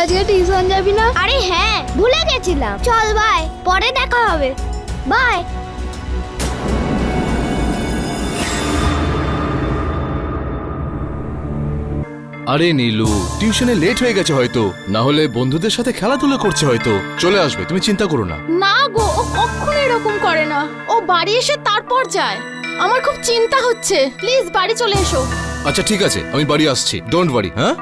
আজকে টিউশন যাবি না? আরে হ্যাঁ, ভুলে গেছিলাম। চল বাই, পরে দেখা হবে। বাই। আরে নীলু, টিউশনে লেট হয়ে গেছে হয়তো, না হলে বন্ধুদের সাথে খেলাধুলা করছে হয়তো। চলে আসবে, তুমি চিন্তা করো না। না গো, ও কখনো এরকম করে না। ও বাড়ি এসে তারপর যায়। আমার খুব চিন্তা হচ্ছে। প্লিজ বাড়ি চলে এসো। আচ্ছা ঠিক আছে, আমি বাড়ি আসছি, ডোন্ট ওয়ারি। হ্যাঁ,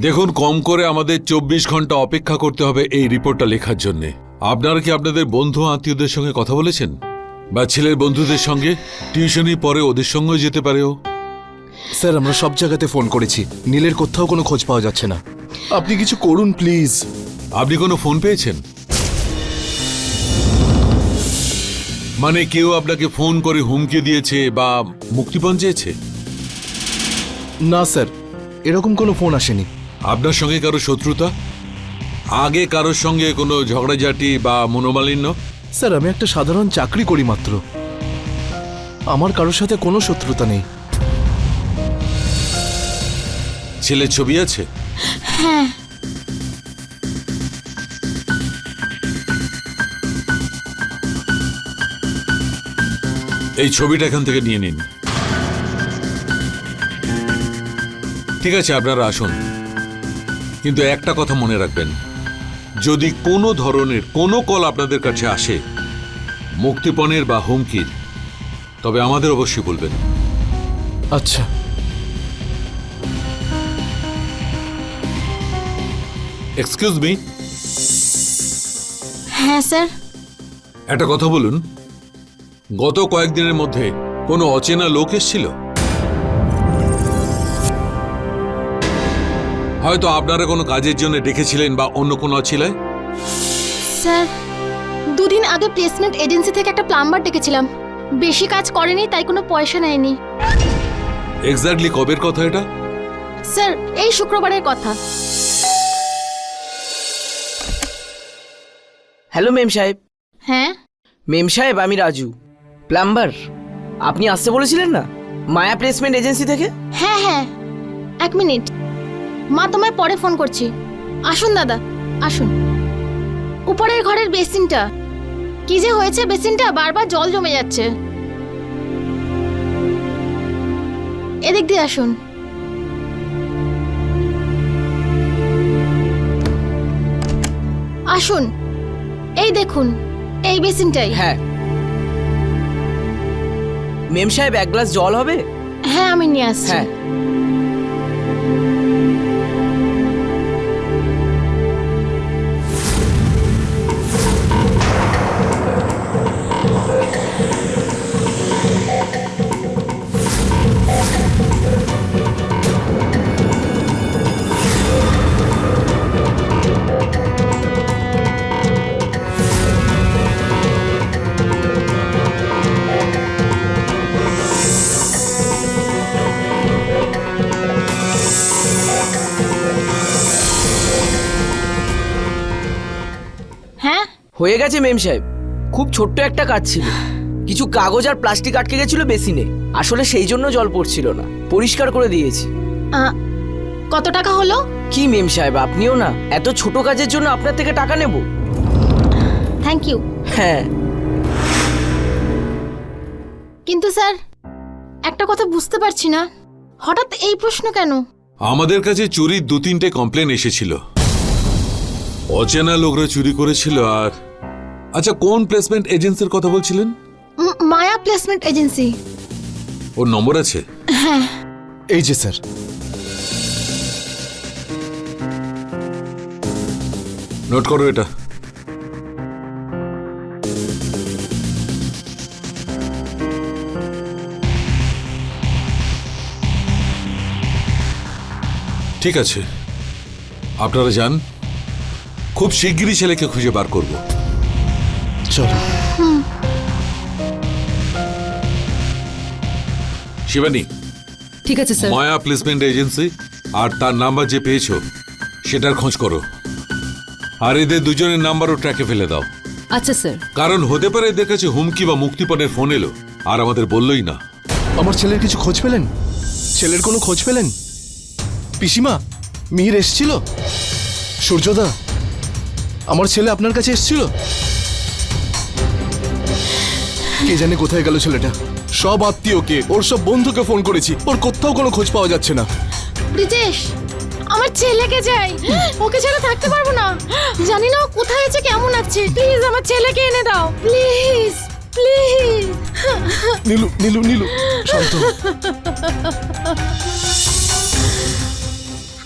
দেখুন, কম করে আমাদের 24 ঘন্টা অপেক্ষা করতে হবে এই রিপোর্টটা লেখার জন্য। আপনারা কি আপনাদের বন্ধু আত্মীয়দের সঙ্গে কথা বলেছেন, বা ছেলের বন্ধুদের সঙ্গে? টিউশনি পরে ওদের সঙ্গেও যেতে পারে ও। স্যার আমরা সব জায়গাতে ফোন করেছি, নীলের কোথাও কোনো খোঁজ পাওয়া যাচ্ছে না। আপনি কিছু করুন প্লিজ। আপনি কোনো ফোন পেয়েছেন? মানে কেউ আপনাকে ফোন করে হুমকি দিয়েছে বা মুক্তিপণ চেয়েছে? না স্যার, এরকম কোনো ফোন আসেনি। আপনার সঙ্গে কারো শত্রুতা, আগে কারোর সঙ্গে কোনো ঝগড়াঝাটি বা মনোমালিন্য? স্যার আমি একটা সাধারণ চাকরি করি মাত্র, আমার কারোর সাথে কোনো শত্রুতা নেই। ছেলের ছবি আছে? হ্যাঁ। এই ছবিটা এখান থেকে নিয়ে নিন। ঠিক আছে, আপনারা আসুন, কিন্তু একটা কথা মনে রাখবেন, যদি কোনো ধরনের কোনো কল আপনাদের কাছে আসে মুক্তিপণের বা হুমকির, তবে আমাদের অবশ্যই বলবেন। আচ্ছা। Excuse me. হ্যাঁ স্যার। একটা কথা বলুন, গত কয়েকদিনের মধ্যে কোনো অচেনা লোক এসেছিল? হয়তো আপনারা কোনো কাজের জন্য ডেকেছিলেন বা অন্য কোনো অছিলায়? স্যার, দুদিন আগে প্লেসমেন্ট এজেন্সি থেকে একটা প্লাম্বার ডেকেছিলাম। বেশি কাজ করেনি, তাই কোনো পয়সা নেয়নি। এক্স্যাক্টলি কবের কথা এটা? স্যার এই শুক্রবারের কথা। হ্যালো মেম সাহেব। হ্যাঁ মেম সাহেব, আমি রাজু, প্লাম্বার। আপনি আসতে বলেছিলেন না মায়া প্লেসমেন্ট এজেন্সি থেকে? হ্যাঁ হ্যাঁ, এক মিনিট, মা তোমায় পরে ফোন করছি। আসুন দাদা, আসুন। উপরের ঘরের বেসিনটা, কি যে হয়েছে বেসিনটা, বারবার জল জমে যাচ্ছে। এদিক দিয়ে আসুন। আসুন, এই দেখুন, এই বেসিনটাই। হ্যাঁ মেম সাহেব, এক গ্লাস জল হবে? হ্যাঁ আমি নিয়ে আসছি। হ্যাঁ। হ্যাঁ হয়ে গেছে মেম সাহেব, খুব ছোট্ট একটা কাজ ছিল। কিছু কাগজ আর প্লাস্টিক আটকে গেছিল বেসিনে, আসলে সেই জন্য জল পড়ছিল না, পরিষ্কার করে দিয়েছি। কত টাকা হলো? কি মেম সাহেব, আপনিও না, এত ছোট কাজের জন্য আপনার থেকে টাকা নেব? Thank you. হ্যাঁ। কিন্তু স্যার, একটা কথা বুঝতে পারছি না, হঠাৎ এই প্রশ্ন কেন? আমাদের কাছে চুরির 2-3টে কমপ্লেন এসেছিল, অচেনা লোকরা চুরি করেছিল। আর আচ্ছা, কোন প্লেসমেন্ট এজেন্সির কথা বলছিলেন? মায়া প্লেসমেন্ট এজেন্সি। ওর নম্বর আছে? হ্যাঁ। এই যে স্যার। নোট করো এটা। ঠিক আছে, আপনারা যান, খুব শিগগিরই ছেলেকে খুঁজে বার করব। চলো। শিবানী, ঠিক আছে স্যার। মায়া প্লেসমেন্ট এজেন্সি আর তার নাম্বার যে পেয়েছো সেটার খোঁজ করো, আর এদের দুজনের নাম্বারও ট্র্যাকে ফেলে দাও। আচ্ছা স্যার। কারণ হতে পারে এদের কাছে হুমকি বা মুক্তিপণের ফোন এলো আর আমাদের বললই না। আমার ছেলের কিছু খোঁজ পেলেন? ছেলের কোনো খোঁজ পেলেন? পিসিমা, মিহির এসছিল? সূর্যদা, আমার ছেলে আপনার কাছে এসছিল? কে জানে কোথায় গেল ছেলেটা। সব আত্মীয়কে, ওর সব বন্ধুকে ফোন করেছি, ওর কোথাও কোনো খোঁজ পাওয়া যাচ্ছে না। ব্রিজেশ, আমার ছেলেকে চাই, ওকে ছাড়া থাকতে পারবো না। জানি না ও কোথায় আছে, কেমন আছে। প্লিজ আমার ছেলেকে এনে দাও, প্লিজ প্লিজ। নীলু, নীলু, নীলু, শান্ত।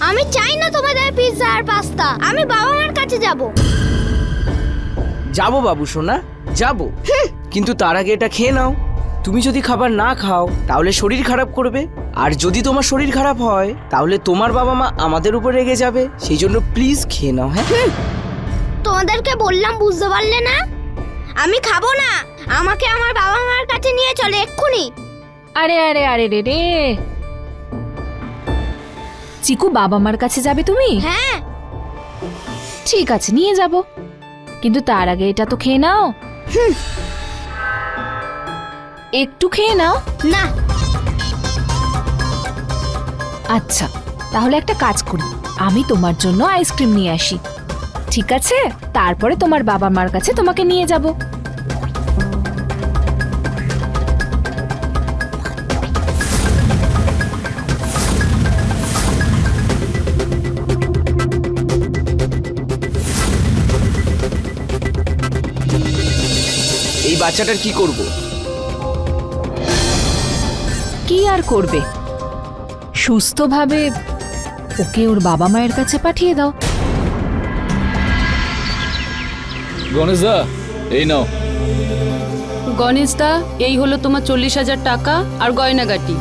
আমি চাই না তোমাদের পিৎজা আর পাস্তা। আমি বাবা মার কাছে যাব। যাবো বাবু সোনা, যাবো, কিন্তু তার আগে এটা খেয়ে নাও। তুমি যদি খাবার না খাও তাহলে শরীর খারাপ করবে, আর যদি তোমার শরীর খারাপ হয় তাহলে তোমার বাবা মা আমাদের উপর রেগে যাবে। সেই জন্য প্লিজ খেয়ে নাও। হ্যাঁ, তোমাদেরকে বললাম, বুঝতে পারলে না? আমি খাবো না। আমাকে আমার বাবা মার কাছে নিয়ে চলে এক্ষুনি। আরে আরে আরে রে রে, চিকু বাবা মার কাছে যাবে তুমি? হ্যাঁ, ঠিক আছে, নিয়ে যাব, কিন্তু তার আগে এটা তো খেয়ে নাও। একটু খেয়ে নাও না। আচ্ছা, তাহলে একটা কাজ করি, আমি তোমার জন্য আইসক্রিম নিয়ে আসি, ঠিক আছে? তারপরে তোমার বাবা মার কাছে তোমাকে নিয়ে যাব। এই বাচ্চাটার কি করব? কি আর করবে, সুস্থভাবে ওকে ওর বাবা মায়ের কাছে পাঠিয়ে দাও। গণেশদা, এই নাও। গণেশদা, এই হলো তোমার 40,000 টাকা আর গয়নাগাটি।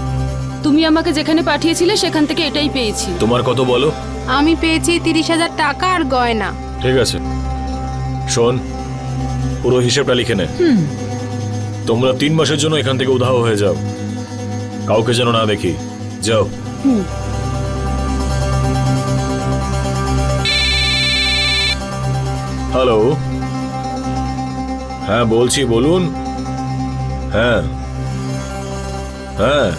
তুমি আমাকে যেখানে পাঠিয়েছিলে সেখান থেকে এটাই পেয়েছি। তোমার কত বলো? আমি পেয়েছি 30,000 টাকা আর গয়না। ঠিক আছে, শোন, পুরো হিসেবটা লিখে নে। তোমরা 3 মাসের জন্য এখান থেকে উধাও হয়ে যাও, কাউকে যেন না দেখি। যাও। হ্যালো, হ্যাঁ বলছি, বলুন। হ্যাঁ হ্যাঁ,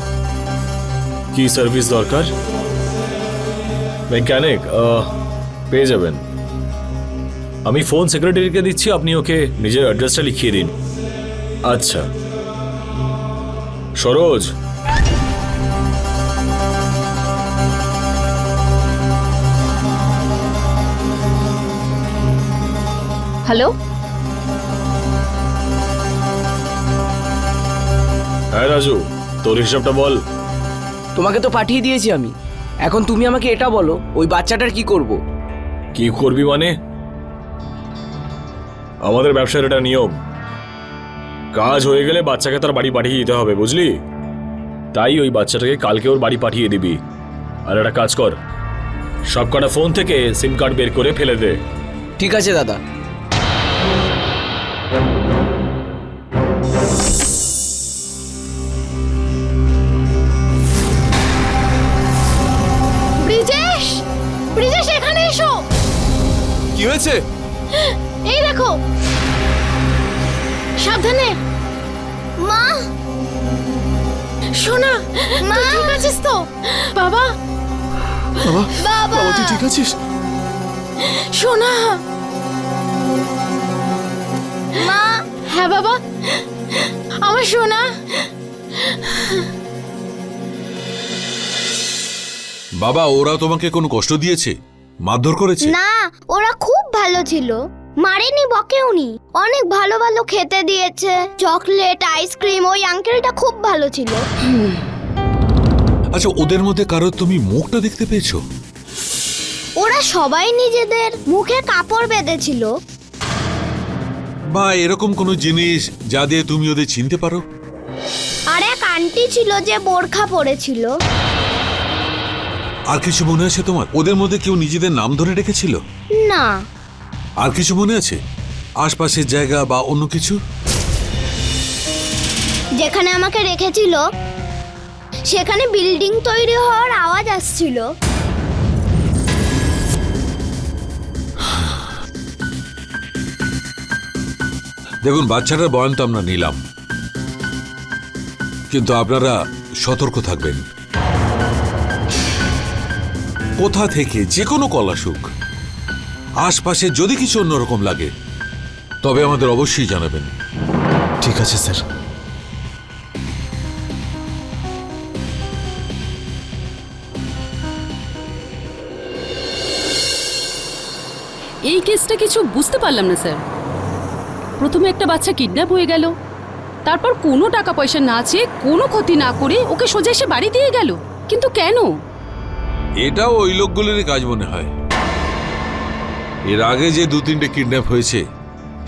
কি সার্ভিস দরকার? মেকানিক পেয়ে যাবেন। আমি ফোন সেক্রেটারিকে দিচ্ছি, আপনি ওকে নিজের অ্যাড্রেসটা লিখিয়ে দিন। আচ্ছা, সরোজ, হ্যালো, হ্যাঁ রাজু, তোর হিসাবটা বল। তোমাকে তো পাঠিয়ে দিয়েছি আমি, এখন তুমি আমাকে এটা বলো, ওই বাচ্চাটার কি করব? কি করবি মানে? আমাদের ব্যবসার এটা নিয়ম, কাজ হয়ে গেলে বাচ্চাকে তার বাড়ি পাঠিয়ে দিতে হবে, বুঝলি? তাই ওই বাচ্চাটাকে কালকে ওর বাড়ি পাঠিয়ে দিবি। আর একটা কাজ কর, সব কটা ফোন থেকে সিম কার্ড বের করে ফেলে দে। ঠিক আছে দাদা। ব্রিজেশ, ব্রিজেশ এখানে এসো। কি হয়েছে? এই দেখো, সাবধানে। মা, সোনা, মা। তুই ঠিক আছিস তো? বাবা, বাবা, বাবা। বাবা, তুই ঠিক আছিস? সোনা। মা, হ্যাঁ বাবা, আমার সোনা। বাবা, ওরা তোমাকে কোনো কষ্ট দিয়েছে, মারধর করেছে? না, ওরা খুব ভালো ছিল। মারেনি, বকেওনি। অনেক ভালো ভালো খেতে দিয়েছে, চকলেট, আইসক্রিম। ওই আঙ্কেলটা খুব ভালো ছিল। আচ্ছা, ওদের মধ্যে কারো তুমি মুখটা দেখতে পেয়েছো? ওরা সবাই নিজেদের মুখে কাপড় বেঁধেছিল। বা এরকম কোনো জিনিস যা দিয়ে তুমি ওদের চিনতে পারো? আর এক আন্টি ছিল যে বোরখা পরেছিল। আর কিছু মনে আছে তোমার? ওদের মধ্যে কেউ নিজেদের নাম ধরে রেখেছিল? না। আর কিছু মনে আছে? আশপাশের জায়গা বা অন্য কিছু? যেখানে আমাকে রেখেছিল সেখানে বিল্ডিং তৈরি হওয়ার আওয়াজ আসছিল। দেখুন, বাচ্চাটার বয়ান তো আমরা নিলাম, কিন্তু আপনারা সতর্ক থাকবেন। কোথা থেকে যে কোনো কল আসুক, আশপাশে যদি কিছু অন্যরকম লাগে তবে আমাদের অবশ্যই জানাবেন। ঠিক আছে স্যার। এই কেসটা কিছু বুঝতে পারলাম না স্যার। প্রথমে একটা বাচ্চা কিডন্যাপ হয়ে গেল, তারপর কোনো টাকা পয়সা না চেয়ে কোনো ক্ষতি না করে ওকে সোজা এসে বাড়ি দিয়ে গেল। কিন্তু কেন? এটাও ওই লোকগুলোরই কাজ মনে হয়। এর আগে যে 2-3টে কিডন্যাপ হয়েছে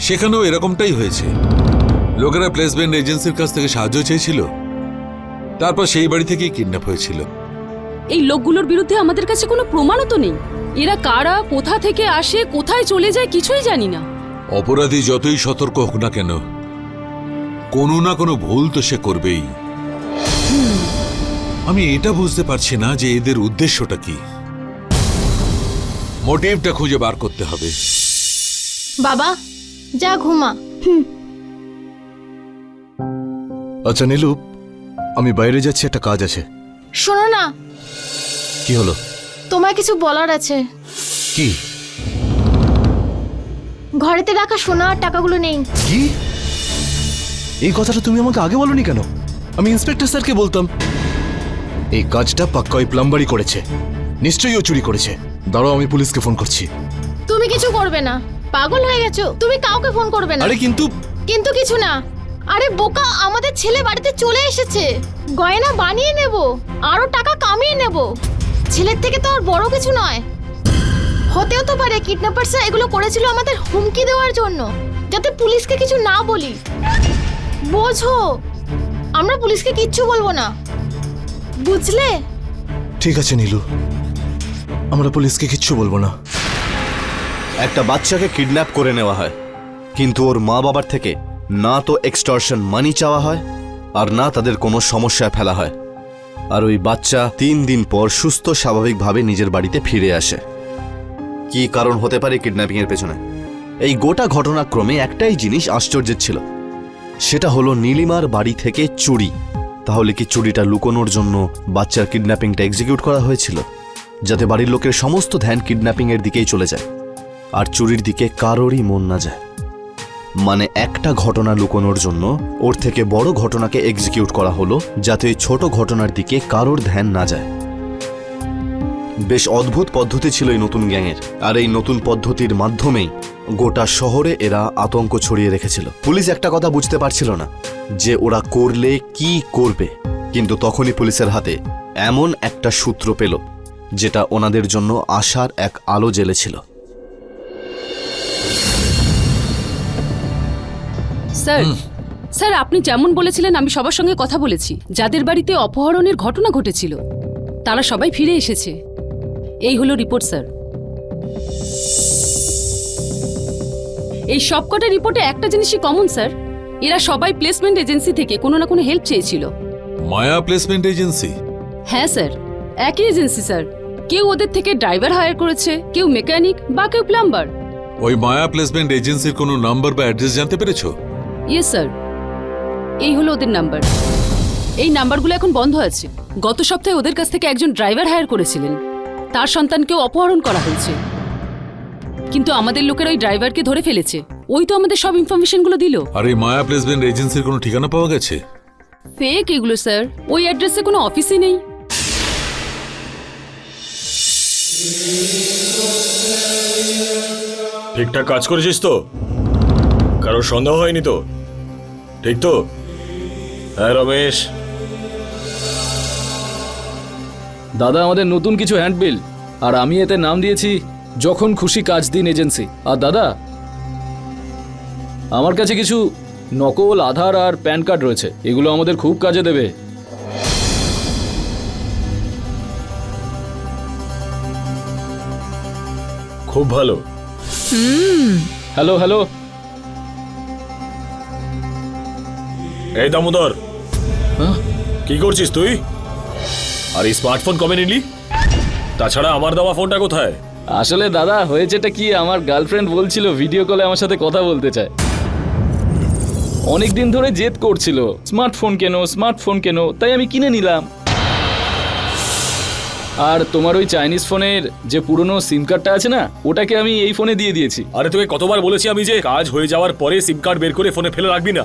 সেখানেও এরকমটাই হয়েছে। লোকেরা প্লেসমেন্ট এজেন্সির কাছ থেকে সাহায্য চেয়েছিল, তারপর সেই বাড়ি থেকেই কিডন্যাপ হয়েছিল। এই লোকগুলোর বিরুদ্ধে আমাদের কাছে কোনো প্রমাণও তো নেই। এরা কারা, কোথা থেকে আসে, কোথায় চলে যায় কিছুই জানি না। অপরাধী যতই সতর্ক হোক না কেন, কোনো না কোনো ভুল তো সে করবেই। আমি এটা বুঝতে পারছি না যে এদের উদ্দেশ্যটা কি। মোটিভটা খুঁজে বার করতে হবে। বাবা যা ঘুমা। আচ্ছা নীলু, আমি বাইরে যাচ্ছি, একটা কাজ আছে। শোনো না, কি হলো? তোমায় কিছু বলার আছে। কি? ঘরেতে রাখা সোনা আর টাকাগুলো নেই। কি? এই কথাটা তুমি আমাকে আগে বলনি কেন? আমি ইন্সপেক্টর স্যারকে বলতাম। এই কাজটা পাক্কা ওই প্লাম্বারই করেছে, নিশ্চয়ই ও চুরি করেছে। দাঁড়াও, আমি পুলিশকে ফোন করছি। তুমি কিছু করবে না, পাগল হয়ে গেছো। তুমি কাউকে ফোন করবে না। আরে কিন্তু কিন্তু কিছু না। আরে বোকা, আমাদের ছেলে বাড়িতে চলে এসেছে। গয়না বানিয়ে নেব, আরো টাকা কামিয়ে নেব। ছেলের থেকে তো আর বড় কিছু নয়। হতেও তো পারে কিডন্যাপারসরা এগুলো করেছিল আমাদের হুমকি দেওয়ার জন্য, যাতে পুলিশকে কিছু না বলি। বোঝো, আমরা পুলিশকে কিচ্ছু বলবো না, বুঝলে? ঠিক আছে নীলু, আমরা পুলিশকে কিচ্ছু বলবো না। একটা বাচ্চাকে কিডন্যাপ করে নেওয়া হয়, কিন্তু ওর মা বাবার থেকে না তো এক্সটর্শন মানি চাওয়া হয় আর না তাদের কোনো সমস্যায় ফেলা হয়। আর ওই বাচ্চা 3 দিন পর সুস্থ স্বাভাবিকভাবে নিজের বাড়িতে ফিরে আসে। কি কারণ হতে পারে কিডন্যাপিং এর পেছনে? এই গোটা ঘটনাক্রমে একটাই জিনিস আশ্চর্যের ছিল, সেটা হলো নীলিমার বাড়ি থেকে চুরি। তাহলে কি চুরিটা লুকোনোর জন্য বাচ্চার কিডন্যাপিংটা এক্সিকিউট করা হয়েছিল, যাতে বাড়ির লোকের সমস্ত ধ্যান কিডন্যাপিং এর দিকেই চলে যায় আর চুরির দিকে কারোরই মন না যায়? মানে একটা ঘটনা লুকোনোর জন্য ওর থেকে বড় ঘটনাকে এক্সিকিউট করা হলো, যাতে এই ছোট ঘটনার দিকে কারোর ধ্যান না যায়। বেশ অদ্ভুত পদ্ধতি ছিল এই নতুন গ্যাংয়ের, আর এই নতুন পদ্ধতির মাধ্যমেই গোটা শহরে এরা আতঙ্ক ছড়িয়ে রেখেছিল। পুলিশ একটা কথা বুঝতে পারছিল না যে ওরা করলে কি করবে, কিন্তু তখনই পুলিশের হাতে এমন একটা সূত্র পেল যেটা ওনাদের জন্য আশার এক আলো জ্বেলেছিল। স্যার, স্যার আপনি যেমন বলেছিলেন আমি সবার সঙ্গে কথা বলেছি। যাদের বাড়িতে অপহরণের ঘটনা ঘটেছিল তারা সবাই ফিরে এসেছে। এই হলো রিপোর্ট স্যার। এই সবকটা রিপোর্টে একটা জিনিসই কমন স্যার, এরা সবাই প্লেসমেন্ট এজেন্সি থেকে কোনো না কোনো হেল্প চেয়েছিল। মায়া প্লেসমেন্ট এজেন্সি? হ্যাঁ স্যার, একই এজেন্সি স্যার। কেউ ওদের থেকে ড্রাইভার হায়ার করেছে, কেউ মেকানিক বা কেউ প্লাম্বার। ওই মায়া প্লেসমেন্ট এজেন্সির কোনো নাম্বার বা অ্যাড্রেস জানতে পেরেছো? ইয়েস স্যার, এই হলো ওদের নাম্বার। এই নাম্বারগুলো এখন বন্ধ আছে। গত সপ্তাহে ওদের কাছ থেকে একজন ড্রাইভার হায়ার করেছিলেন, তার সন্তানকেও অপহরণ করা হয়েছে। কিন্তু আমাদের লোকেরা ওই ড্রাইভারকে ধরে ফেলেছে। ওই তো আমাদের সব ইনফরমেশনগুলো দিল। আর এই মায়া প্লেসমেন্ট এজেন্সির কোনো ঠিকানা পাওয়া গেছে? ফেক এগুলো স্যার, ওই অ্যাড্রেসে কোনো অফিসই নেই। ঠিকঠাক কাজ করেছিস তো? কারোর সন্দেহ হয়নি তো? ঠিক তো? হ্যাঁ রমেশ। দাদা, আমাদের নতুন কিছু হ্যান্ডবিল, আর আমি এতে নাম দিয়েছি যখন খুশি কাজ দিন এজেন্সি। আর দাদা, আমার কাছে কিছু নকল আধার আর প্যান কার্ড রয়েছে, এগুলো আমাদের খুব কাজে দেবে। খুব ভালো। হ্যালো হ্যালো, এই দামোদর, হ্যাঁ? কি করছিস তুই? আর এই স্মার্টফোন কবে নিলি? তাছাড়া আমার দেওয়া ফোনটা কোথায়? আসলে দাদা হয়েছেটা কি, আমার গার্লফ্রেন্ড বলছিল ভিডিও কলে আমার সাথে কথা বলতে চায়। অনেকদিন ধরে জেদ করছিল স্মার্টফোন কেন, স্মার্টফোন কেন, তাই আমি কিনে নিলাম। আর তোমার ওই চাইনিজ ফোনের যে পুরনো সিম কার্ডটা আছে না, ওটাকে আমি এই ফোনে দিয়ে দিয়েছি। আরে তোকে কতবার বলেছি আমি যে কাজ হয়ে যাওয়ার পরে সিম কার্ড বের করে ফোনে ফেলে রাখবি না।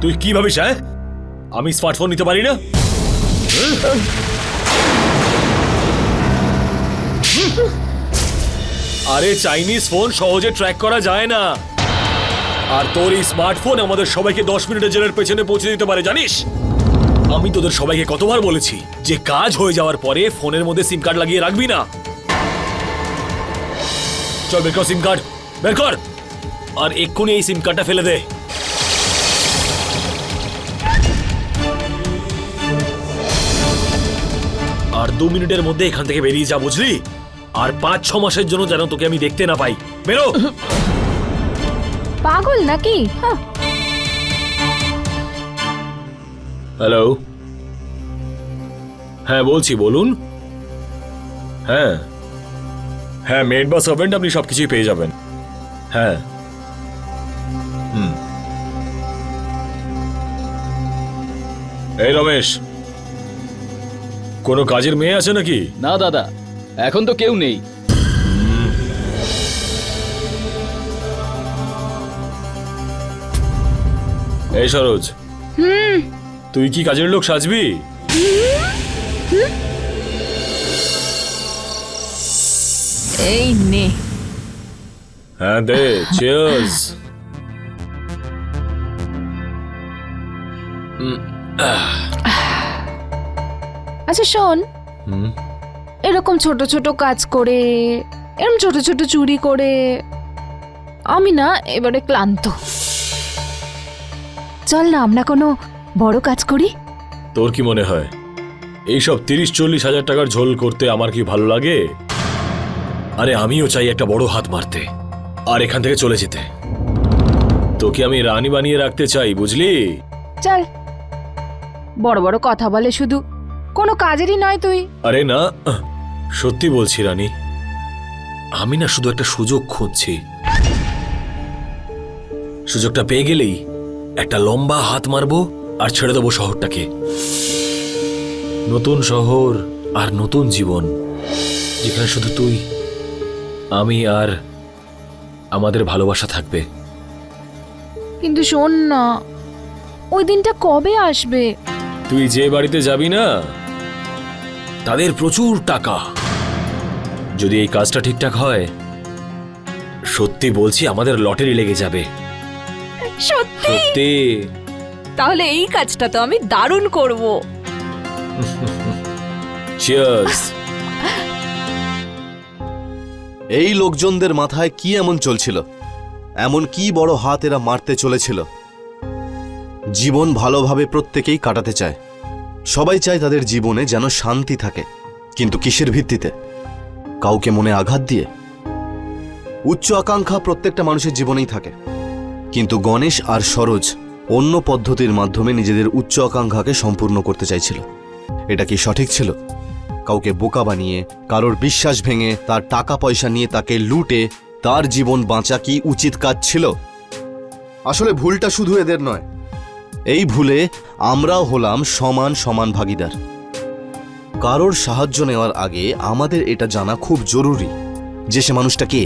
তুই কি ভাবিস? হ্যাঁ, আমি স্মার্টফোন নিতে পারি না? আরে চাইনিজ ফোন সহজে ট্র্যাক করা যায় না, আর তোর এই স্মার্টফোন আমাদের সবাইকে 10 মিনিটের জেলের পেছনে পৌঁছে দিতে পারে, জানিস? আমি তোদের সবাইকে কতবার বলেছি যে কাজ হয়ে যাওয়ার পরে ফোনের মধ্যে সিম কার্ড লাগিয়ে রাখবি না। চল বের কর সিম কার্ড, বের কর, আর এক্ষুনি এই সিম কার্ডটা ফেলে দে। আর 2 মিনিটের মধ্যে এখান থেকে বেরিয়ে যা, বুঝলি? আর 5-6 মাসের জন্য যেন তোকে আমি দেখতে না পাই। বেরো। পাগল নাকি? হ্যাঁ। হ্যালো, হ্যাঁ বলছি, বলুন। হ্যাঁ হ্যাঁ, মেড বা সার্ভেন্ট আপনি সবকিছুই পেয়ে যাবেন। হ্যাঁ, এই রমেশ, কোনো কাজের মেয়ে আছে নাকি? না দাদা, এখন তো কেউ নেই। এই সরোজ, তুই কি কাজের লোক সাজবি? এই নে। হ্যাঁ দে, চিয়ার্স। আচ্ছা শোন, এরকম ছোট ছোট কাজ করে, এরকম ছোট ছোট চুরি করে আমি না এবারে ক্লান্ত। চল না আমরা কোনো বড় কাজ করি। তোর কি মনে হয় এইসব 30-40 হাজার টাকার ঝোল করতে আমার কি ভালো লাগে? আরে আমিও চাই একটা বড় হাত মারতে আর এখান থেকে চলে যেতে। তোকে আমি রানী বানিয়ে রাখতে চাই, বুঝলি? চল, বড় বড় কথা বলে শুধু, কোনো কাজেরই নয় তুই। আরে না, সত্যি বলছি রানী, আমি না শুধু একটা সুযোগ খুঁজছি। সুযোগটা পেয়ে গেলেই একটা লম্বা হাত মারবো আর ছেড়ে দেবো শহরটাকে। নতুন শহর আর নতুন জীবন, যেখানে শুধু তুই, আমি আর আমাদের ভালোবাসা থাকবে। কিন্তু শোন না, ওই দিনটা কবে আসবে? তুই যে বাড়িতে যাবি না, তাদের প্রচুর টাকা। যদি এই কাজটা ঠিকঠাক হয়, সত্যি বলছি আমাদের লটারি লেগে যাবে। সত্যি? সত্যি। তাহলে এই কাজটা তো আমি দারুণ করব। চিয়ার্স। এই লোকজনদের মাথায় কি এমন চলছিল? এমন কি বড় হাত এরা মারতে চলেছিল? জীবন ভালোভাবে প্রত্যেকেই কাটাতে চায়, সবাই চায় তাদের জীবনে যেন শান্তি থাকে, কিন্তু কিসের ভিত্তিতে? কাউকে মনে আঘাত দিয়ে? উচ্চ আকাঙ্ক্ষা প্রত্যেকটা মানুষের জীবনেই থাকে, কিন্তু গণেশ আর সরোজ অন্য পদ্ধতির মাধ্যমে নিজেদের উচ্চ আকাঙ্ক্ষাকে সম্পূর্ণ করতে চাইছিল। এটা কি সঠিক ছিল? কাউকে বোকা বানিয়ে, কারোর বিশ্বাস ভেঙে, তার টাকা পয়সা নিয়ে তাকে লুটে তার জীবন বাঁচা কি উচিত কাজ ছিল? আসলে ভুলটা শুধু এদের নয়, এই ভুলে আমরাও হলাম সমান সমান ভাগীদার। কারোর সাহায্য নেওয়ার আগে আমাদের এটা জানা খুব জরুরি যে সে মানুষটা কে।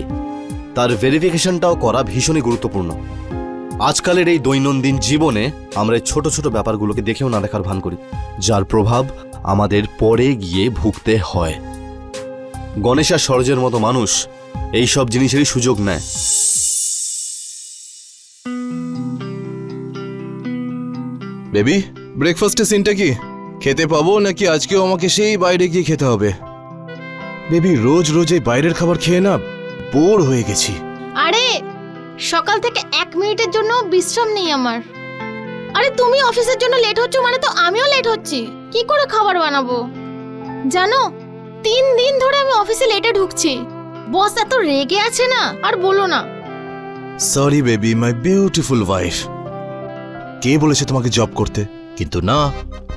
তার ভেরিফিকেশনটাও করা ভীষণই গুরুত্বপূর্ণ। আজকালের এই দৈনন্দিন জীবনে আমরা ছোট ছোট ব্যাপারগুলোকে দেখেও না দেখার ভান করি, যার প্রভাব আমাদের পরে গিয়ে ভুগতে হয়। গণেশ আর সরোজের মতো মানুষ এই সব জিনিসেরই সুযোগ নেয়। বেবি, ব্রেকফাস্টের সিনটা কি? খেতে পাবো নাকি আজকেও আমাকে সেই বাইরে গিয়ে খেতে হবে? বেবি, রোজ রোজ এই বাইরের খাবার খেয়ে না বোর হয়ে গেছি। আরে সকাল থেকে 1 মিনিটের জন্য বিশ্রাম নেই আমার। আরে তুমি অফিসের জন্য লেট হচ্ছ মানে তো আমিও লেট হচ্ছি। কি করে খাবার বানাবো জানো? 3 দিন ধরে আমি অফিসে লেটে ঢুকছি। বস এত রেগে আছে না, আর বলো না। Sorry baby, my beautiful wife. কে বলেছে তোমাকে জব করতে? কিন্তু না,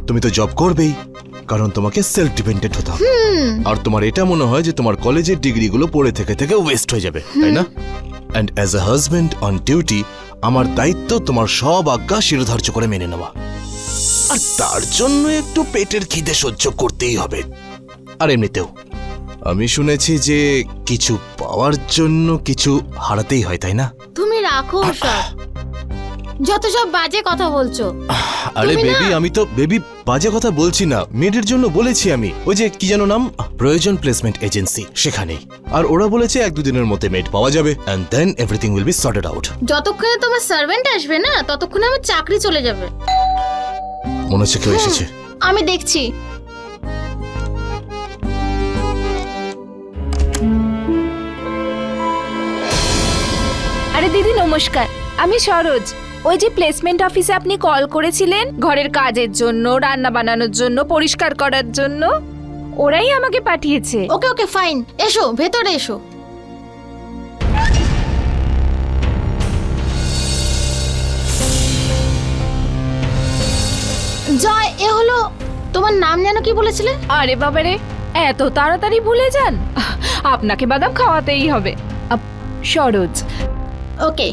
তুমি তো জব করবেই, কারণ তোমাকে সেলফ ডিপেন্ডেন্ট হতে হবে। আর তোমার এটা মনে হয় যে তোমার কলেজের ডিগ্রিগুলো পড়ে থেকে থেকে ওয়েস্ট হয়ে যাবে, তাই না? And as a husband on duty, আমার দায়িত্ব তোমার সব আজ্ঞা শিরোধার্য করে মেনে নেওয়া, আর তার জন্য একটু পেটের খিদে সহ্য করতেই হবে। আর এমনিতেও আমি শুনেছি যে কিছু পাওয়ার জন্য কিছু হারাতেই হয়, তাই না? তুমি রাখো সব, যত সব বাজে কথা বলছো। আরে তুমি না- বেবি, আমি তো বেবি বাজে কথা বলছি না, মেয়েদের জন্য বলেছি আমি। ওই যে কি যেন নাম, প্রয়োজন প্লেসমেন্ট এজেন্সি, সেখানেই। আর ওরা বলেছে 1-2 দিনের মধ্যে মেড পাওয়া যাবে, and then everything will be sorted out. যতক্ষণে তোমার সার্ভেন্ট আসবে না, ততক্ষণে আমার চাকরি চলে যাবে। মনে হচ্ছে কেউ এসেছে। আমি দেখছি। আরে দিদি নমস্কার, আমি সরোজ। ওই যে প্লেসমেন্ট অফিসে আপনি কল করেছিলেন ঘরের কাজের জন্য, রান্না বানানোর জন্য, পরিষ্কার করার জন্য, ওরাই আমাকে পাঠিয়েছে। ওকে ওকে ফাইন, এসো ভেতরে এসো। জয়, এ হলো তোমার নাম যেন কি বলেছিলে? আরে বাবারে, এত তাড়াতাড়ি ভুলে যান? আপনাকে বাদাম খাওয়াতেই হবে। সরোজ। ওকে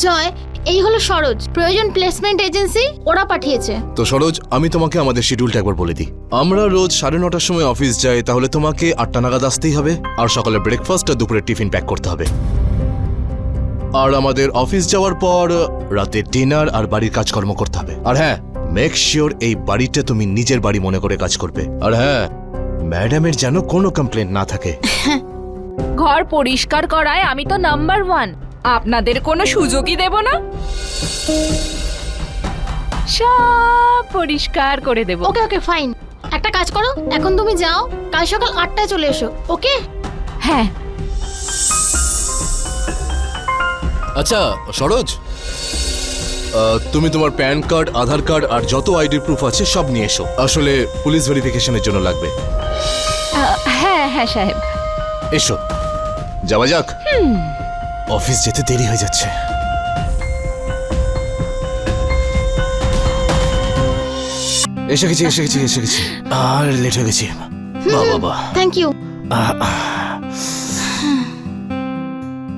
জয়, এই হলো সরোজ, প্রয়োজন প্লেসমেন্ট এজেন্সি, ওরা পাঠিয়েছে। তো সরোজ, আমি তোমাকে আমাদের শিডিউলটা একবার বলে দিই। আমরা রোজ 9:30টার সময় অফিস যাই, তাহলে তোমাকে 8টা নাগাদ আসতেই হবে। আর সকালে ব্রেকফাস্ট আর দুপুরে টিফিন প্যাক করতে হবে। আর আমাদের অফিস যাওয়ার পর রাতে ডিনার আর বাড়ির কাজকর্ম করতে হবে। আর হ্যাঁ, মেক শিওর এই বাড়িটা তুমি নিজের বাড়ি মনে করে কাজ করবে। আর হ্যাঁ, ম্যাডামের যেন কোনো কমপ্লেন না থাকে। ঘর পরিষ্কার করায় আমি তো নাম্বার 1, আপনাদের কোনো সুযোগই দেব না, সব পরিষ্কার করে দেব। ওকে ওকে ফাইন, একটা কাজ করো, এখন তুমি যাও, কাল সকাল 8টায় চলে এসো। ওকে হ্যাঁ। আচ্ছা সরোজ, তুমি তোমার প্যান কার্ড, আধার কার্ড আর যত আইডি প্রুফ আছে সব নিয়ে এসো। আসলে পুলিশ ভেরিফিকেশনের জন্য লাগবে। হ্যাঁ হ্যাঁ সাহেব। এসো, যাওয়া যাক। অফিস যেতে দেরি হয়ে যাচ্ছে। এসে গেছি। আর লেট হয়ে গেছি। বাবা, থ্যাংক ইউ।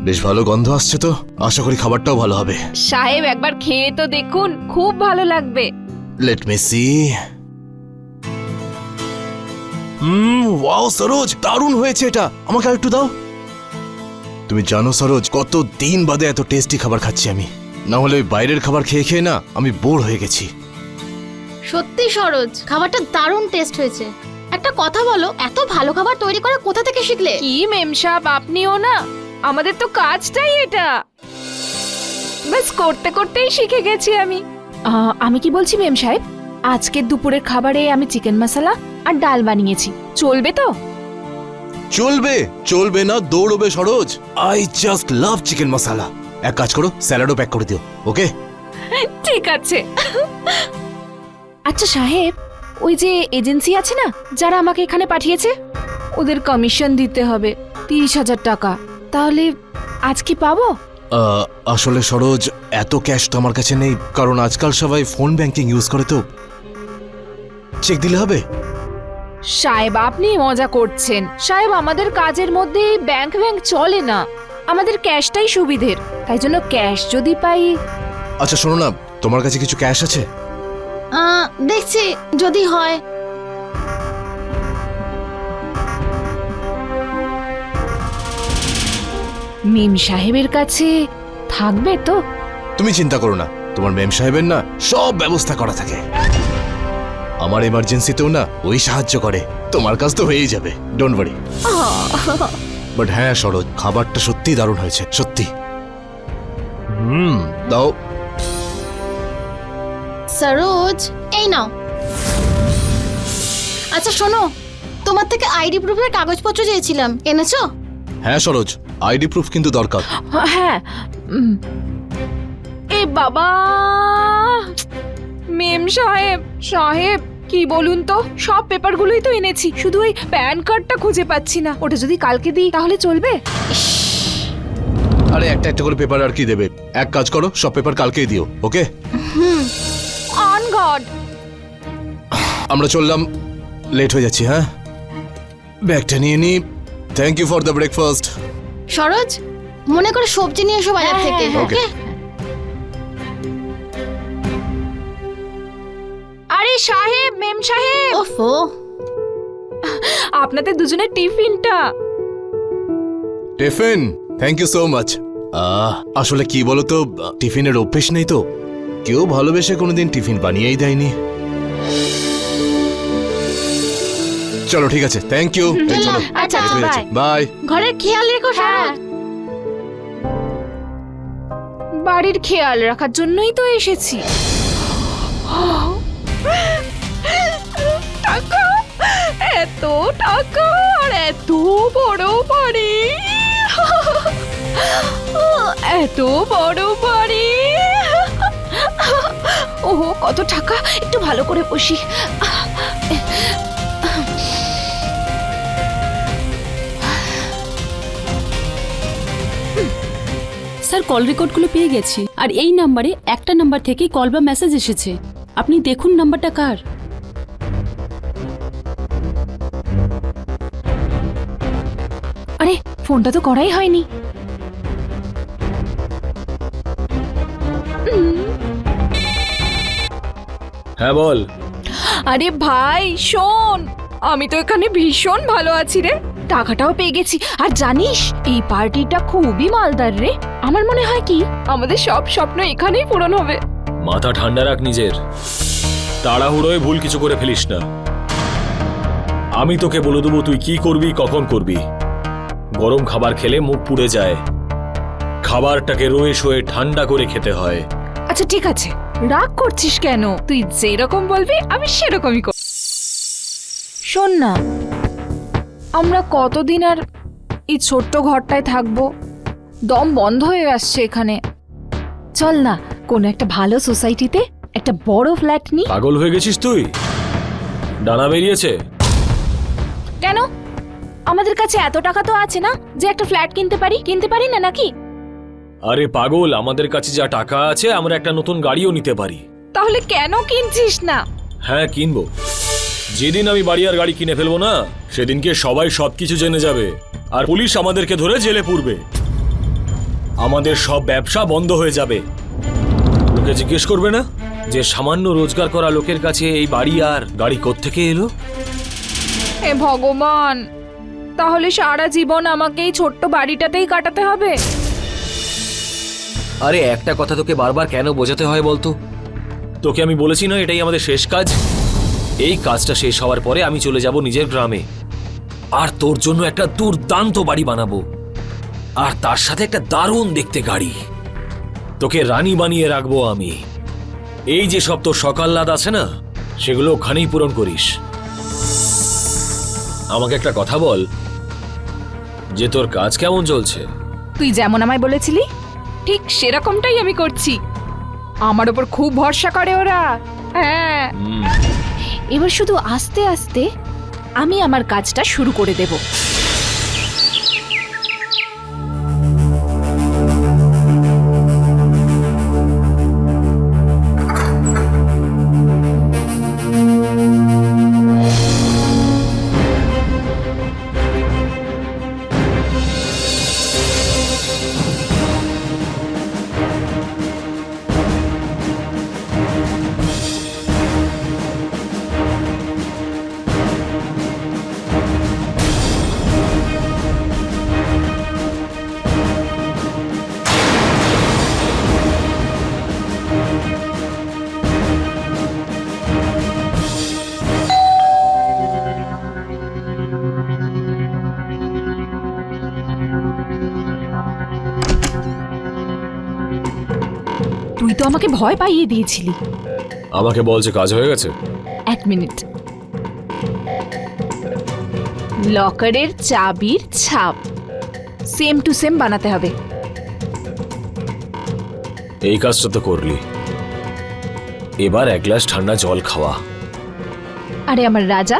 বেশ ভালো গন্ধ আসছে তো, আশা করি খাবারটাও ভালো হবে। সাহেব একবার খেয়ে তো দেখুন, খুব ভালো লাগবে। Let me see. Wow Saroj, দারুণ হয়েছে এটা, আমাকে আর একটু দাও। তুমি জানো সরোজ, কত দিন বাদে এত টেস্টি খাবার খাচ্ছি আমি। না হলে ওই বাইরের খাবার খেয়ে খেয়ে না আমি বোর হয়ে গেছি। সত্যি সরোজ, খাবারটা দারুণ টেস্ট হয়েছে। একটা কথা বলো, এত ভালো খাবার তৈরি করা কোথা থেকে শিখলে? কি মেম সাহেব, আপনিও না, আমাদের তো কাজটাই এটা, বাস করতে করতেই শিখে গেছি আমি। আমি কি বলছি মেম সাহেব, আজকের দুপুরের খাবারে আমি চিকেন মশলা আর ডাল বানিয়েছি, চলবে তো? চলবে না দৌড়বে Saroj. I just love chicken masala. এক কাজ করো, স্যালাডও প্যাক করে দিও। ওকে ঠিক আছে। আচ্ছা সাহেব, ওই যে এজেন্সি আছে না যারা আমাকে এখানে পাঠিয়েছে, ওদের কমিশন দিতে হবে 30,000 টাকা, তাহলে আজ কি পাবো? আসলে সরোজ, এত ক্যাশ তো আমার কাছে নেই, কারণ আজকাল সবাই ফোন ব্যাংকিং ইউজ করে, তো চেক দিলে হবে। সাহেব আপনি মজা করছেন। সাহেব আমাদের কাজের মধ্যে ব্যাংক চলে না, আমাদের ক্যাশটাই সুবিধের, তাই জন্য ক্যাশ যদি পাই। আচ্ছা শোনো না, তোমার কাছে কিছু ক্যাশ আছে? দেখছি যদি হয়। মেম সাহেবের কাছে থাকবে তো? তুমি চিন্তা করো না, তোমার মেম সাহেবের না সব ব্যবস্থা করা থাকে। আমার এমার্জেন্সিতেও না ওই সাহায্য করে, তোমার কাজ তো হয়েই যাবে, ডোন্ট ওয়ারি। বাট হ্যাঁ সরোজ, খাবারটা সত্যি দারুণ হয়েছে, সত্যি। দাও। সরোজ, এই নাও। আচ্ছা শোনো, তোমার থেকে আইডি প্রুফের কাগজপত্র চেয়েছিলাম, এনেছো? হ্যাঁ সরোজ, আইডি প্রুফ কিন্তু দরকার। হ্যাঁ। এ বাবা, মেম সাহেব কি বলুন তো, সব পেপারগুলোই তো এনেছি, শুধু ওই প্যান কার্ডটা খুঁজে পাচ্ছি না, ওটা যদি কালকে দিই তাহলে চলবে? আরে একটা একটা করে পেপার আর কি দেবে, এক কাজ করো, সব পেপার কালকেই দিও। Okay oh God. আমরা চললাম, লেট হয়ে যাচ্ছি। হ্যাঁ, ব্যাগটা নিয়ে নি। Thank you for the breakfast. Saroj, মনে করে সবজি নিয়ে এসো বাজার থেকে। ওকে। ওকে সাহেব, মেম সাহেব, ওফো, আপনাদের দুজনের টিফিনটা। Tiffin, thank you so much. আসলে কি বলতো, টিফিনের অভ্যেস নেই তো, কেউ ভালোবেসে কোনোদিন টিফিন বানিয়েই দেয়নি। চলো ঠিক আছে, থ্যাংক ইউ। চলো, আচ্ছা, bye. বাই। ঘরের খেয়াল রেখো সারা। বাড়ির খেয়াল রাখার জন্যই তো এসেছি। টাকা, এত টাকা আর এত বড় বাড়ি, এত বড় বাড়ি। ওহো, কত টাকা! একটু ভালো করে বসি। স্যার, কল রেকর্ডগুলো পেয়ে গেছি, আর এই নাম্বারে একটা নাম্বার থেকে কল বা মেসেজ এসেছে। আপনি দেখুন নাম্বারটা কার। আরে, ফোনটা তো করাই হয়নি। হ্যাঁ বল। আরে ভাই শোন, আমি তো এখানে ভীষণ ভালো আছি রে, টাকাটাও পেয়ে গেছি। আর জানিস, এই পার্টিটা খুবই মালদার রে। আমার মনে হয় কি আমাদের সব স্বপ্ন এখানেই পূরণ হবে। মাথা ঠান্ডা রাখ নিজের, তাড়াহুড়োয় ভুল কিছু করে ফেলিস না। আমি তোকে বলে দেবো তুই কি করবি, কখন করবি। গরম খাবার খেলে মুখ পুড়ে যায়, খাবারটাকে রয়ে শোয়ে ঠান্ডা করে খেতে হয়। আচ্ছা ঠিক আছে, রাগ করছিস কেন? তুই যেরকম বলবি আমি সেরকমই করব। শোন না, আমরা কতদিন আর এই ছোট্ট ঘরটায় থাকবো? দম বন্ধ হয়ে আসছে এখানে। চল না, কোনো একটা ভালো সোসাইটিতে একটা বড় ফ্ল্যাট নি। পাগল হয়ে গেছিস তুই? ডানা বেরিয়েছে? কেন? আমাদের কাছে এত টাকা তো আছে না যে একটা ফ্ল্যাট কিনতে পারি না নাকি? আরে পাগল, আমাদের কাছে যা টাকা আছে আমরা একটা নতুন গাড়িও নিতে পারি। তাহলে কেন কিনছিস না? হ্যাঁ কিনবো। যেদিন আমি বাড়ি আর গাড়ি কিনে ফেলবো না, সেদিনকে সবাই সবকিছু জেনে যাবে আর পুলিশ আমাদেরকে ধরে জেলে পুরবে। আমাদের সব ব্যবসা বন্ধ হয়ে যাবে। লোকে জিজ্ঞেস করবে না যে সামান্য রোজগার করা লোকের কাছে এই বাড়ি আর গাড়ি কোত্থেকে এলো? হে ভগবান, তাহলে সারা জীবন আমাকে এই ছোট্ট বাড়িটাতেই কাটাতে হবে? আরে একটা কথা তোকে বারবার কেন বোঝাতে হয় বলতো? তোকে আমি বলেছি না এটাই আমাদের শেষ কাজ। এই কাজটা শেষ হওয়ার পরে আমি চলে যাব নিজের গ্রামে, আর তোর জন্য একটা দুর্দান্ত বাড়ি বানাবো, আর তার সাথে একটা দারুণ দেখতে গাড়ি। তোকে রানী বানিয়ে রাখবো আমি। এই যে সব তোর সকাল্লাদ আছে না, সেগুলো ওখানেই পূরণ করিস। আমাকে একটা কথা বল, যে তোর কাজ কেমন চলছে? তুই যেমন আমায় বলেছিলি ঠিক সেরকমটাই আমি করছি। আমার ওপর খুব ভরসা করে ওরা। হ্যাঁ, এবার শুধু আস্তে আস্তে আমি আমার কাজটা শুরু করে দেব। তুই তো আমাকে ভয় পাইয়ে দিয়েছিলি। আমাকে বল যে কাজ হয়ে গেছে। এক মিনিট। লকারের চাবির ছাপ সেম টু সেম বানাতে হবে। এই কাজটা তো করলি, এবার এক গ্লাস ঠান্ডা জল খাওয়া। আরে আমার রাজা,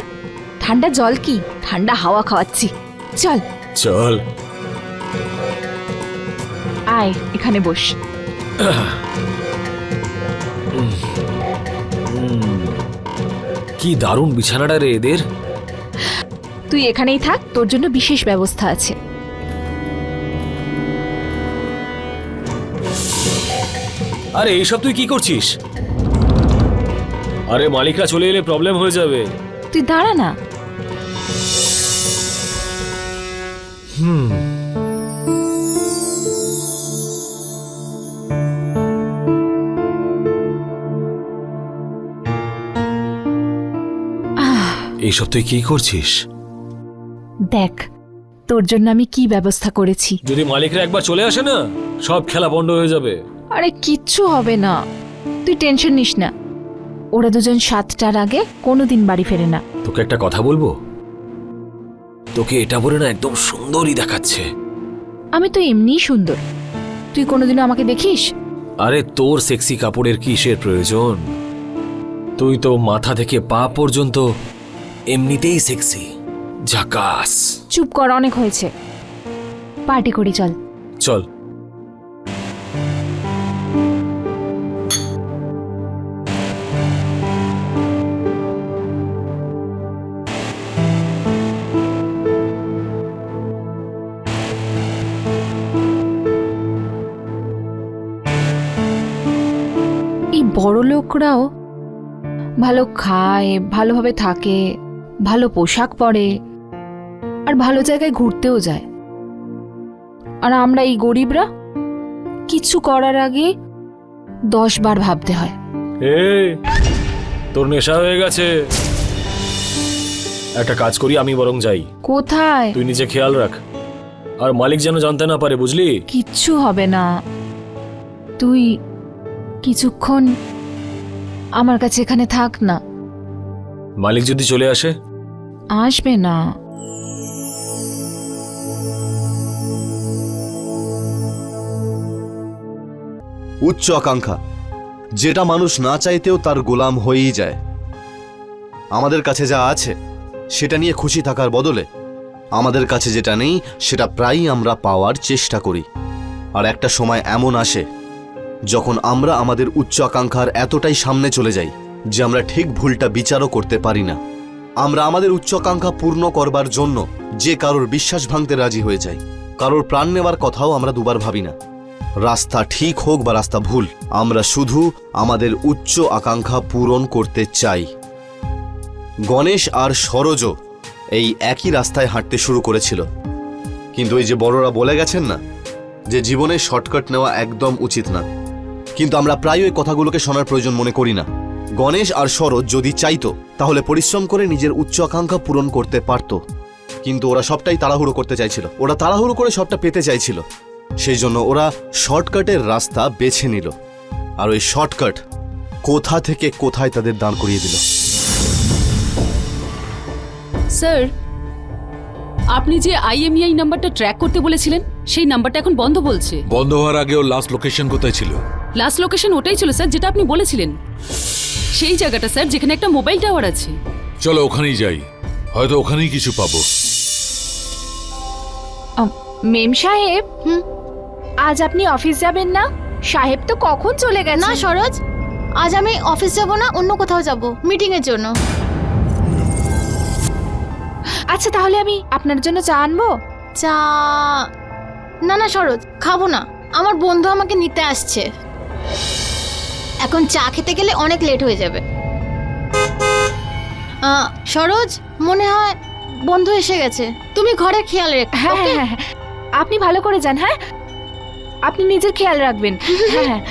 ঠান্ডা জল কি, ঠান্ডা হাওয়া খাওয়াচ্ছি। চল চল। আয়, এখানে বস। কি দারুণ বিছানাটা রে এদের। তুই এখানেই থাক, তোর জন্য বিশেষ ব্যবস্থা আছে। আরে এইসব তুই কি করছিস? আরে মালিকরা চলে এলে প্রবলেম হয়ে যাবে। তুই দাঁড়া না। এইসব তুই কি করছিস? দেখ তোর জন্য আমি কি ব্যবস্থা করেছি। যদি মালিকরা একবার চলে আসে না, সব খেলা বন্ধ হয়ে যাবে। আরে কিচ্ছু হবে না, তুই টেনশন নিস না। ওরা দুজন 7টার আগে কোনোদিন বাড়ি ফেরে না। তোকে একটা কথা বলবো? তোকে এটা বলে না একদম সুন্দরই দেখাচ্ছে। আমি তো এমনিই সুন্দর, তুই কোনোদিনও আমাকে দেখিস? আরে তোর সেক্সি কাপড়ের কিসের প্রয়োজন? তুই তো মাথা থেকে পা পর্যন্ত এমনিতেই সেক্সি, ঝাকাস। চুপ কর, অনেক হয়েছে, পার্টি করি চল। চল। এই বড় লোকরাও ভালো খায়, ভালোভাবে থাকে, ভালো পোশাক পরে, আর ভালো জায়গায় ঘুরতেও যায়। আর আমরা এই গরিবরা কিছু করার আগে 10 বার ভাবতে হয়। এই তোর নেশা হয়ে গেছে। একটা কাজ করি, আমি বরং যাই। কোথায়? তুই নিজে খেয়াল রাখ, আর মালিক যেন জানতে না পারে, বুঝলি? কিচ্ছু হবে না, তুই কিছুক্ষণ আমার কাছে এখানে থাক না। মালিক যদি চলে আসে? আসবে না। উচ্চ আকাঙ্ক্ষা, যেটা মানুষ না চাইতেও তার গোলাম হয়েই যায়। আমাদের কাছে যা আছে সেটা নিয়ে খুশি থাকার বদলে আমাদের কাছে যেটা নেই সেটা প্রায়ই আমরা পাওয়ার চেষ্টা করি। আর একটা সময় এমন আসে যখন আমরা আমাদের উচ্চ আকাঙ্ক্ষার এতটাই সামনে চলে যাই যে আমরা ঠিক ভুলটা বিচারও করতে পারি না। আমরা আমাদের উচ্চ আকাঙ্ক্ষা পূর্ণ করবার জন্য যে কারোর বিশ্বাস ভাঙতে রাজি হয়ে যাই, কারোর প্রাণ নেওয়ার কথাও আমরা দুবার ভাবি না। রাস্তা ঠিক হোক বা রাস্তা ভুল, আমরা শুধু আমাদের উচ্চ আকাঙ্ক্ষা পূরণ করতে চাই। গণেশ আর সরোজ এই একই রাস্তায় হাঁটতে শুরু করেছিল, কিন্তু এই যে বড়রা বলে গেছেন না যে জীবনে শর্টকাট নেওয়া একদম উচিত না, কিন্তু আমরা প্রায় ওই কথাগুলোকে শোনার প্রয়োজন মনে করি না। গণেশ আর সরোজ যদি চাইতো তাহলে পরিশ্রম করে নিজের উচ্চ আকাঙ্ক্ষা পূরণ করতে পারত, কিন্তু ওরা সবটাই তাড়াহুড়ো করতে চাইছিল। ওরা তাড়াহুড়ো করে সবটা পেতে চাইছিল, সেই জন্য ওরা শর্টকাটের রাস্তা বেছে নিল। আর ওই শর্টকাট কোথা থেকে কোথায় তাদের দাঁড় করিয়ে দিল। স্যার, আপনি যে আইএমইআই নাম্বারটা ট্র্যাক করতে বলেছিলেন সেই নাম্বারটা এখন বন্ধ বলছে। বন্ধ হওয়ার আগে ওর লাস্ট লোকেশন কোথায় ছিল? লাস্ট লোকেশন ওটাই ছিল স্যার, যেটা আপনি বলেছিলেন। সেই জায়গাটা স্যার যেখানে একটা মোবাইল টাওয়ার আছে। চলো ওখানেই যাই, হয়তো ওখানেই কিছু পাবো। মেম সাহেব, আজ আপনি অফিস যাবেন না? সাহেব তো কখন চলে গেছে। না সরোজ, আজ আমি অফিস যাব না, অন্য কোথাও যাব মিটিং এর জন্য। আচ্ছা তাহলে আমি আপনার জন্য চা আনবো? চা? না না সরোজ, খাবো না, আমার বন্ধু আমাকে নিতে আসছে। এখন চা খেতে গেলে অনেক লেট হয়ে যাবে। সরোজ, মনে হয় বন্ধু এসে গেছে, তুমি ঘরে খেয়াল রেখো। হ্যাঁ হ্যাঁ হ্যাঁ, আপনি ভালো করে যান। হ্যাঁ, আপনি নিজের খেয়াল রাখবেন। হ্যাঁ হ্যাঁ।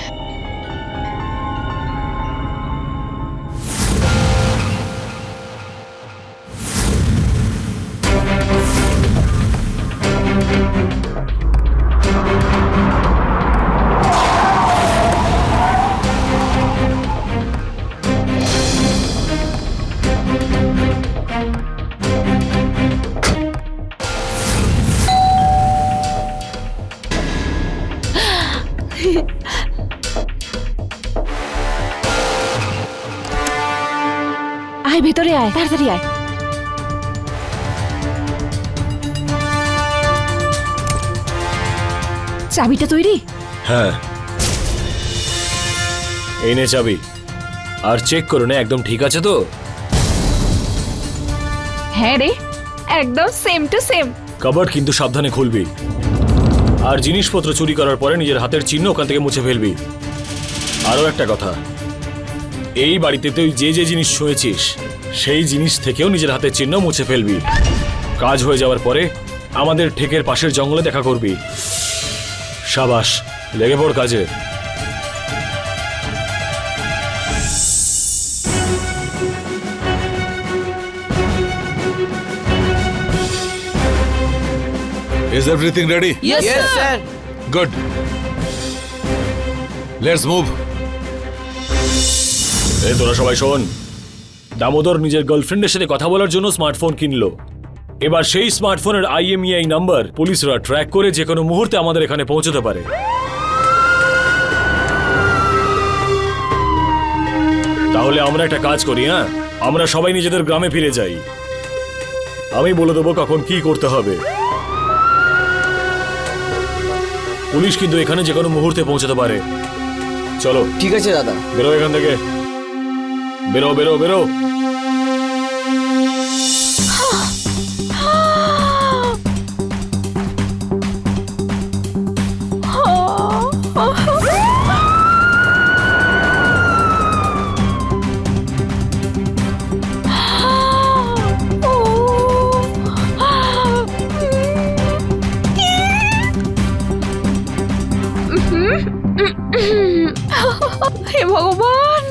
আয় ভেতরে আয়, তাড়াতাড়ি আয়। চাবিটা তৈরি? হ্যাঁ, এই নে চাবি, আর চেক করো না একদম ঠিক আছে তো? হ্যাঁ রে, একদম সেম টু সেম। কাবার্ড কিন্তু সাবধানে খুলবি, আর জিনিসপত্র চুরি করার পরে নিজের হাতের চিহ্ন ওখান থেকে মুছে ফেলবি। আরও একটা কথা, এই বাড়িতে তুই যে যে জিনিস ছুঁয়েছিস সেই জিনিস থেকেও নিজের হাতের চিহ্ন মুছে ফেলবি। কাজ হয়ে যাওয়ার পরে আমাদের ঠেকের পাশের জঙ্গলে দেখা করবি। সাবাস, লেগে পড় কাজে। Is everything ready? Yes, sir. Good. Let's move. এই তোরা সবাই শোন, দামোদর নিজের গার্লফ্রেন্ডের সাথে কথা বলার জন্য স্মার্টফোন কিনলো। এবার সেই স্মার্টফোনের IMEI নাম্বার পুলিশরা ট্র্যাক করে যে কোনো মুহূর্তে আমাদের এখানে পৌঁছতে পারে। তাহলে আমরা একটা কাজ করি, হ্যাঁ, আমরা সবাই নিজেদের গ্রামে ফিরে যাই। আমি বলে দেবো কখন কি করতে হবে। পুলিশ কিন্তু এখানে যে কোনো মুহূর্তে পৌঁছতে পারে। চলো, ঠিক আছে দাদা। বেরো এখান থেকে, বেরো বেরো বেরো। হে ভগবান!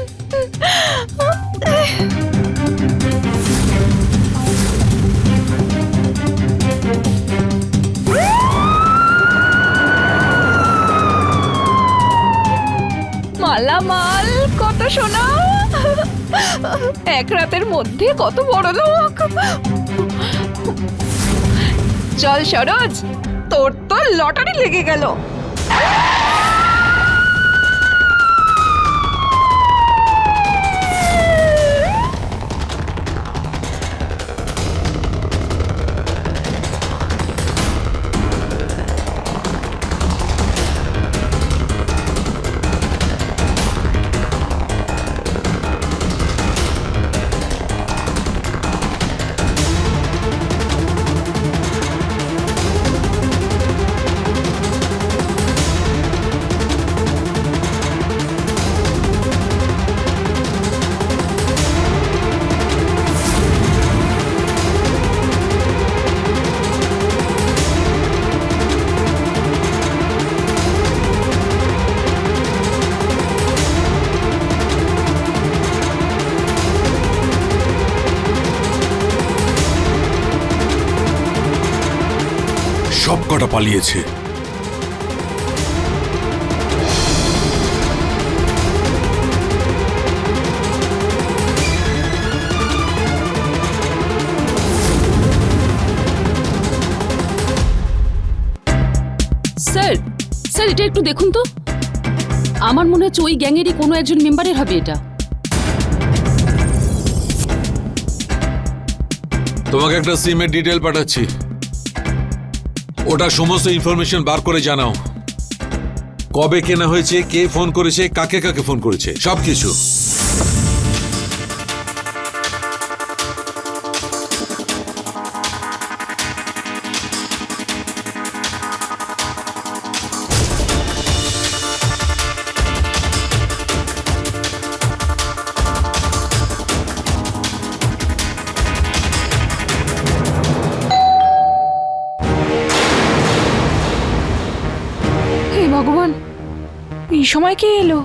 মালামাল, কত সোনা! এক রাতের মধ্যে কত বড় লোক! চল সরোজ, তোর তো লটারি লেগে গেল। সব কটা পালিয়েছে। স্যার, স্যার এটা একটু দেখুন তো। আমার মনে হচ্ছে ওই গ্যাংয়েরই কোনো একজন মেম্বারের হবে এটা। তোমাকে একটা সিমের ডিটেল পাঠাচ্ছি, ওটা সমস্ত ইনফরমেশন বার করে জানাও। কবে কেনা হয়েছে, কে ফোন করেছে, কাকে কাকে ফোন করেছে, সবকিছু। হে ভগবান, এই সময় কে এলো?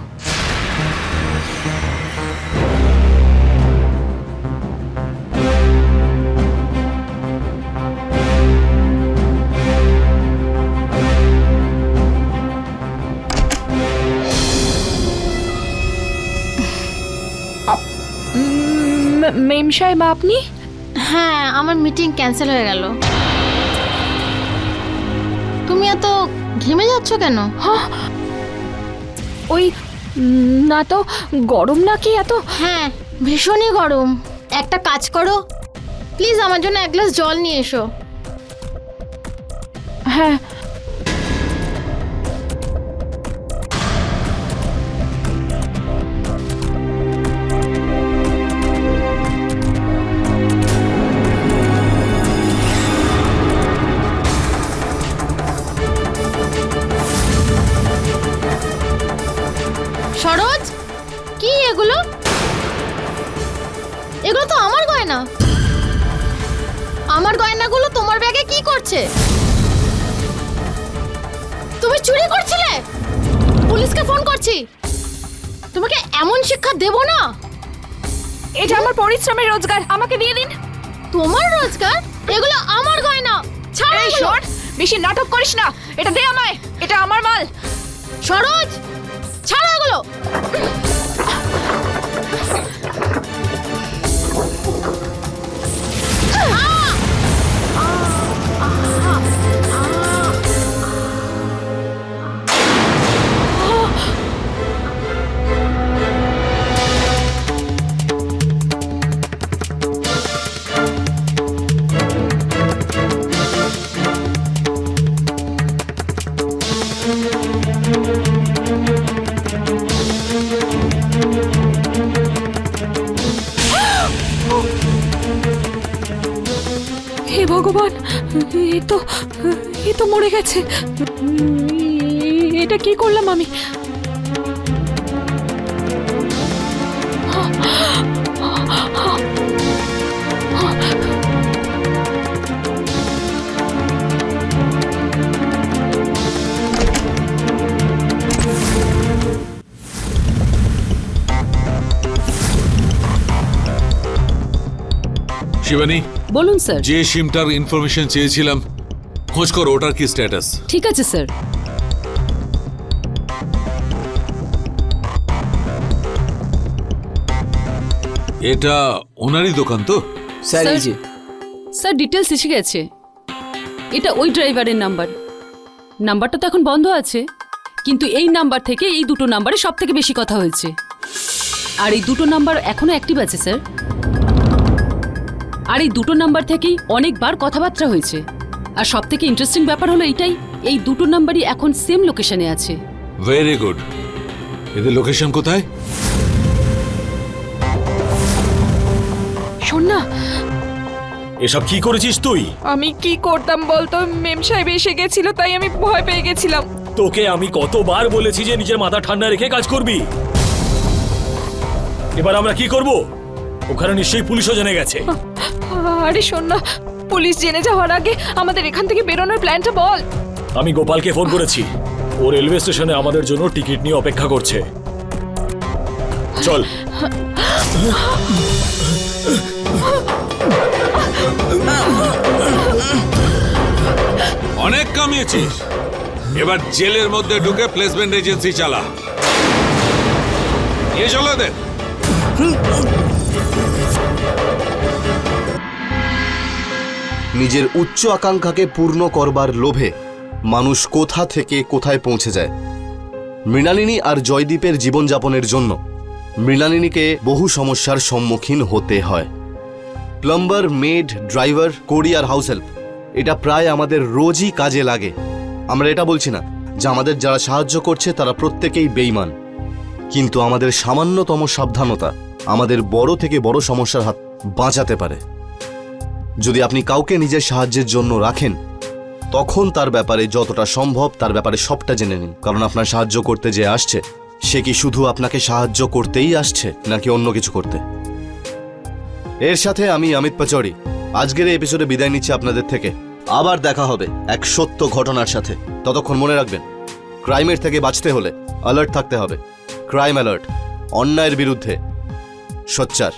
মেম সাহেব, আপনি? হ্যাঁ, আমার মিটিং ক্যান্সেল হয়ে গেল। তুমি এত ঘেমে যাচ্ছ কেন? ওই না তো গরম নাকি এত? হ্যাঁ, ভীষণই গরম। একটা কাজ করো, প্লিজ আমার জন্য এক গ্লাস জল নিয়ে এসো। হ্যাঁ। সরোজ, কি এগুলো? এগুলো তো আমার গয়না। আমার গয়নাগুলো তোমার ব্যাগে কি করছে? তুমি চুরি করছিলে? পুলিশকে ফোন করছি। তোমাকে এমন শিক্ষা দেব না। এটা আমার পরিশ্রমের রোজগার, আমাকে দিয়ে দিন। তোমার রোজগার? এগুলো আমার গয়না। ছাড় এই এগুলো। শোন, বেশি নাটক করিস না, এটা দে আমায়, এটা আমার মাল। সরোজ, ছাড় এগুলো। হে ভগবান, এ তো মরে গেছে। এটা কি করলাম আমি? শিবানী, বলুন স্যার। যে সিমটার ইনফরমেশন চেয়েছিলাম খোঁজ করো, ওটার কি স্ট্যাটাস? ঠিক আছে স্যার। এটা ওনারই দোকান তো? স্যার এই যে স্যার ডিটেলস এসে গেছে। এটা ওই ড্রাইভারের নাম্বার। নাম্বারটা তো এখন বন্ধ আছে, কিন্তু এই নাম্বার থেকে এই দুটো নাম্বারে সব থেকে বেশি কথা হয়েছে। আর এই দুটো নাম্বার এখনো অ্যাক্টিভ আছে স্যার। আর এই দুটো নাম্বার থেকেই অনেকবার কথাবার্তা হয়েছে। আর সব থেকে ইন্টারেস্টিং ব্যাপার হলো এইটাই, এই দুটো নাম্বারই এখন সেম লোকেশনে আছে। Very good. এদের লোকেশন কোথায়? শোন না, এসব কি করেছিস তুই? আমি কি করতাম বলতো? মেম সাহেব এসে গেছিল, তাই আমি ভয় পেয়ে গেছিলাম। তোকে আমি কতবার বলেছি যে নিজের মাথা ঠান্ডা রেখে কাজ করবি। এবার আমরা কি করব? ওখানে নিশ্চয়ই পুলিশও জেনে গেছে। আরে শোন না, পুলিশ জেনে যাওয়ার আগে আমাদের এখান থেকে বেরোনোর প্ল্যানটা বল। আমি গোপালকে ফোন করেছি, ও রেলওয়ে স্টেশনে আমাদের জন্য টিকিট নিয়ে অপেক্ষা করছে। চল। অনেক কামিয়েছিস, এবার জেলের মধ্যে ঢুকে প্লেসমেন্ট এজেন্সি চালা। এ চলো দে। নিজের উচ্চ আকাঙ্ক্ষাকে পূর্ণ করবার লোভে মানুষ কোথা থেকে কোথায় পৌঁছে যায়। মৃণালিনী আর জয়দীপের জীবনযাপনের জন্য মৃণালিনীকে বহু সমস্যার সম্মুখীন হতে হয়। প্লাম্বার, মেড, ড্রাইভার, কোরিয়ার, হাউস হেল্প, এটা প্রায় আমাদের রোজই কাজে লাগে। আমরা এটা বলছি না যে আমাদের যারা সাহায্য করছে তারা প্রত্যেকেই বেঈমান, কিন্তু আমাদের সামান্যতম সাবধানতা আমাদের বড় থেকে বড় সমস্যার হাত বাঁচাতে পারে। যদি আপনি কাউকে নিজের সাহায্যের জন্য রাখেন, তখন তার ব্যাপারে যতটা সম্ভব তার ব্যাপারে সবটা জেনে নিন। কারণ আপনার সাহায্য করতে যে আসছে, সে কি শুধু আপনাকে সাহায্য করতেই আসছে নাকি অন্য কিছু করতে? এর সাথে আমি অমিত পাচৌরি আজকের এই এপিসোডে বিদায় নিচ্ছি আপনাদের থেকে। আবার দেখা হবে এক সত্য ঘটনার সাথে। ততক্ষণ মনে রাখবেন, ক্রাইমের থেকে বাঁচতে হলে অ্যালার্ট থাকতে হবে। ক্রাইম অ্যালার্ট, অন্যায়ের বিরুদ্ধে সোচ্চার।